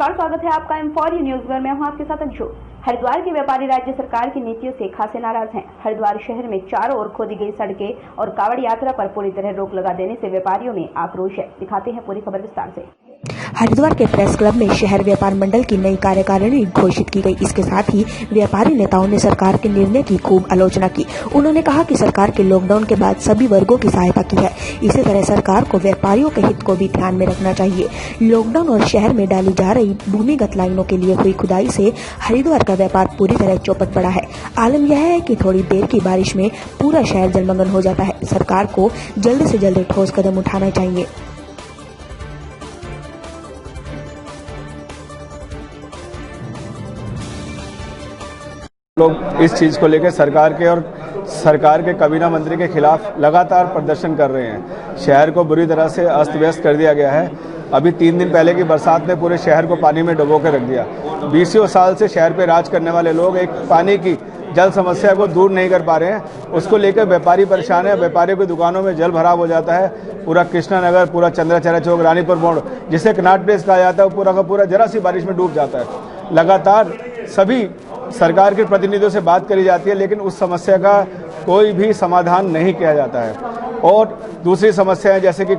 नमस्कार, स्वागत है आपका M4U न्यूज में। मैं हूं आपके साथ अंशु। हरिद्वार के व्यापारी राज्य सरकार की नीतियों से खासे नाराज हैं। हरिद्वार शहर में चारों ओर खोदी गई सड़कें और कावड़ यात्रा पर पूरी तरह रोक लगा देने से व्यापारियों में आक्रोश है। दिखाते हैं पूरी खबर विस्तार से। हरिद्वार के प्रेस क्लब में शहर व्यापार मंडल की नई कार्यकारिणी घोषित की गई। इसके साथ ही व्यापारी नेताओं ने सरकार के निर्णय की खूब आलोचना की। उन्होंने कहा कि सरकार के लॉकडाउन के बाद सभी वर्गों की सहायता की है। इसी तरह सरकार को व्यापारियों के हित को भी ध्यान में रखना चाहिए। लॉकडाउन और शहर में डाली जा रही भूमिगत लाइनों के लिए हुई खुदाई से हरिद्वार का व्यापार पूरी तरह चौपट पड़ा है। आलम यह है कि थोड़ी देर की बारिश में पूरा शहर जलमग्न हो जाता है। सरकार को जल्द से जल्द ठोस कदम उठाना चाहिए। लोग इस चीज़ को लेकर सरकार के काबीना मंत्री के खिलाफ लगातार प्रदर्शन कर रहे हैं। शहर को बुरी तरह से अस्त व्यस्त कर दिया गया है। अभी 3 दिन पहले की बरसात ने पूरे शहर को पानी में डुबो के रख दिया। 20 साल से शहर पे राज करने वाले लोग एक पानी की जल समस्या को दूर नहीं कर पा रहे हैं। उसको लेकर व्यापारी परेशान है। व्यापारियों की दुकानों में जल भराव हो जाता है। पूरा कृष्णा नगर, पूरा चंद्राचार्य चौक, रानीपुर मोड़, जिसे कनाट प्लेस कहा जाता है, वो पूरा का पूरा जरा सी बारिश में डूब जाता है। लगातार सभी सरकार के प्रतिनिधियों से बात करी जाती है, लेकिन उस समस्या का कोई भी समाधान नहीं किया जाता है। और दूसरी समस्याएं जैसे कि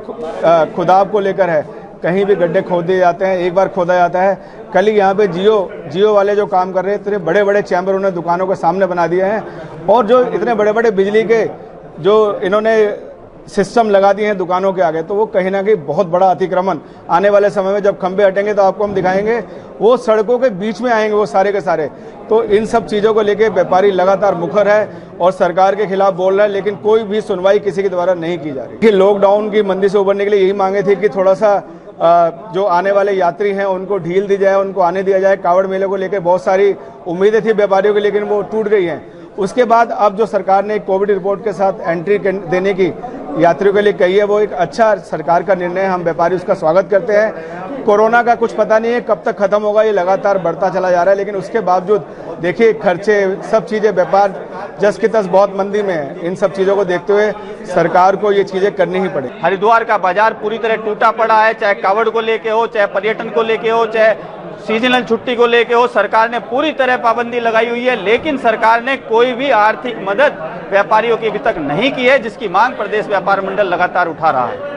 खुदाब को लेकर है, कहीं भी गड्ढे खोद दिए जाते हैं। एक बार खोदा जाता है। कल ही यहाँ पे जियो वाले जो काम कर रहे हैं, इतने बड़े बड़े चैम्बर उन्होंने दुकानों के सामने बना दिए हैं। और जो इतने बड़े बड़े बिजली के जो इन्होंने सिस्टम लगा दिए हैं दुकानों के आगे, तो वो कहीं ना कहीं बहुत बड़ा अतिक्रमण आने वाले समय में जब खंभे हटेंगे तो आपको हम दिखाएंगे, वो सड़कों के बीच में आएंगे वो सारे के सारे। तो इन सब चीज़ों को लेके व्यापारी लगातार मुखर है और सरकार के खिलाफ बोल रहा है, लेकिन कोई भी सुनवाई किसी के द्वारा नहीं की जा रही। कि लॉकडाउन की मंदी से उबरने के लिए यही मांगे थी कि थोड़ा सा जो आने वाले यात्री हैं उनको ढील दी जाए, उनको आने दिया जाए। कावड़ मेले को लेकर बहुत सारी उम्मीदें थी व्यापारियों की, लेकिन वो टूट गई हैं। उसके बाद अब जो सरकार ने कोविड रिपोर्ट के साथ एंट्री देने की यात्रियों के लिए कही है, वो एक अच्छा सरकार का निर्णय है। हम व्यापारी उसका स्वागत करते हैं। कोरोना का कुछ पता नहीं है कब तक खत्म होगा, ये लगातार बढ़ता चला जा रहा है, लेकिन उसके बावजूद देखिए खर्चे, सब चीज़ें, व्यापार जस की तस बहुत मंदी में है। इन सब चीज़ों को देखते हुए सरकार को ये चीज़ें करनी ही पड़े। हरिद्वार का बाजार पूरी तरह टूटा पड़ा है, चाहे कावड़ को लेके हो, चाहे पर्यटन को लेके हो, चाहे सीजनल छुट्टी को लेके हो। सरकार ने पूरी तरह पाबंदी लगाई हुई है, लेकिन सरकार ने कोई भी आर्थिक मदद व्यापारियों की अभी तक नहीं की है, जिसकी मांग प्रदेश व्यापार मंडल लगातार उठा रहा है।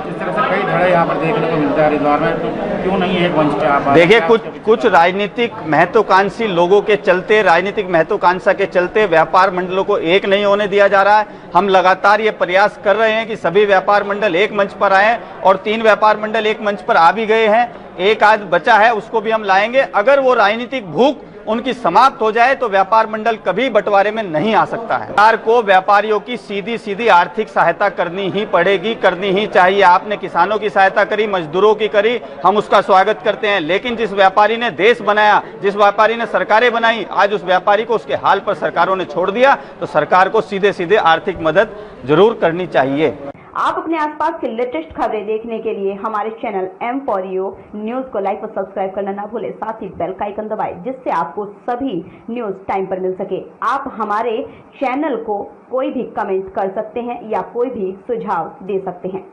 इस तरह से कई धड़े यहाँ पर देखने को मिलता है हरिद्वार में, तो क्यों नहीं है एक मंच पे आप? देखिए, कुछ राजनीतिक महत्वाकांक्षी लोगों के चलते, राजनीतिक महत्वाकांक्षा के चलते व्यापार मंडलों को एक नहीं होने दिया जा रहा है। हम लगातार ये प्रयास कर रहे हैं कि सभी व्यापार मंडल एक मंच पर आए, और 3 व्यापार मंडल एक मंच पर आ भी गए हैं। एक आज बचा है, उसको भी हम लाएंगे। अगर वो राजनीतिक भूख उनकी समाप्त हो जाए तो व्यापार मंडल कभी बंटवारे में नहीं आ सकता है। सरकार को व्यापारियों की सीधी सीधी आर्थिक सहायता करनी ही पड़ेगी, करनी ही चाहिए। आपने किसानों की सहायता करी, मजदूरों की करी, हम उसका स्वागत करते हैं। लेकिन जिस व्यापारी ने देश बनाया, जिस व्यापारी ने सरकारें बनाई, आज उस व्यापारी को उसके हाल पर सरकारों ने छोड़ दिया। तो सरकार को सीधे सीधे आर्थिक मदद जरूर करनी चाहिए। आप अपने आसपास की लेटेस्ट खबरें देखने के लिए हमारे चैनल M4U न्यूज को लाइक और सब्सक्राइब करना ना भूलें। साथ ही बेल का आइकन दबाएं, जिससे आपको सभी न्यूज टाइम पर मिल सके। आप हमारे चैनल को कोई भी कमेंट कर सकते हैं या कोई भी सुझाव दे सकते हैं।